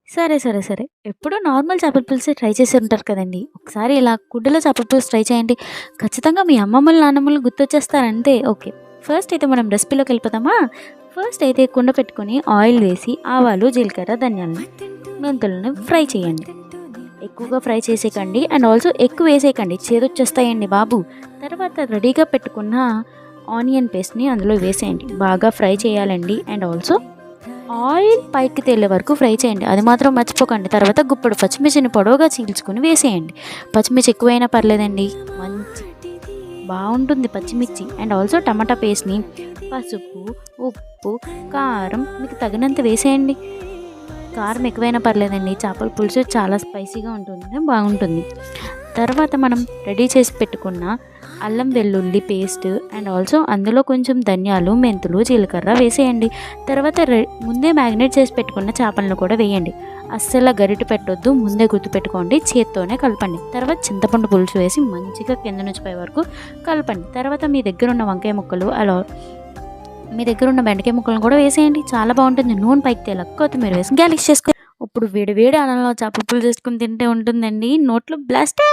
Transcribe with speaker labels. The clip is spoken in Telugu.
Speaker 1: సరే, సరే, సరే. ఎప్పుడూ నార్మల్ చేపల పులుసే ట్రై చేసి ఉంటారు కదండీ! ఒకసారి ఇలా కుండలో చేపల పులుసు ట్రై చేయండి. ఖచ్చితంగా మీ అమ్మమ్మలు, నానమ్మలు గుర్తొచ్చేస్తారు అంతే. ఓకే. ఫస్ట్ అయితే మనం రెసిపీలోకెళ్ళిపోదామా? ఫస్ట్ అయితే కుండ పెట్టుకొని ఆయిల్ వేసి ఆవాలు, జీలకర్ర, ధనియాలను, మెంతులను ఫ్రై చేయండి. ఎక్కువగా ఫ్రై చేసేయకండి అండ్ ఆల్సో ఎక్కువ వేసేయకండి. చేదొచ్చేస్తాయండి బాబు. తర్వాత రెడీగా పెట్టుకున్న ఆనియన్ పేస్ట్‌ని అందులో వేసేయండి. బాగా ఫ్రై చేయాలండి అండ్ ఆల్సో ఆయిల్ పైకి తేలే వరకు ఫ్రై చేయండి. అది మాత్రం మర్చిపోకండి. తర్వాత గుప్పెడు పచ్చిమిర్చిని పొడవుగా చీల్చుకొని వేసేయండి. పచ్చిమిర్చి ఎక్కువైనా పర్లేదండి. మంచి బావుంటుంది పచ్చిమిర్చి. అండ్ ఆల్సో టమాటా పేస్ట్‌ని పసుపు, ఉప్పు, కారం మీకు తగినంత వేసేయండి. కారం ఎక్కువైనా పర్లేదండి. చేపల పులుసు చాలా స్పైసీగా ఉంటుంది. బాగుంటుంది. తర్వాత మనం రెడీ చేసి పెట్టుకున్న అల్లం వెల్లుల్లి పేస్ట్ అండ్ ఆల్సో అందులో కొంచెం ధనియాలు, మెంతులు, జీలకర్ర వేసేయండి. తర్వాత ముందే మ్యాగ్నేట్ చేసి పెట్టుకున్న చేపలను కూడా వేయండి. అస్సలు గరిటె పెట్టొద్దు. ముందే గుర్తుపెట్టుకోండి. చేత్తోనే కలపండి. తర్వాత చింతపండు పులుసు వేసి మంచిగా కింద నుంచి పై వరకు కలపండి. తర్వాత మీ దగ్గర ఉన్న వంకాయ ముక్కలు మీ దగ్గర ఉన్న బెండకాయ ముక్కలను కూడా వేసేయండి. చాలా బాగుంటుంది. నూనె పైకి తేలాక కొత్తిమీర వేసి గార్నిష్ చేసుకో. ఇప్పుడు వేడి వేడి అన్నంలో చేపల పులుసు చేసుకొని తింటే ఉంటుందండి. నోట్లో బ్లాస్టే.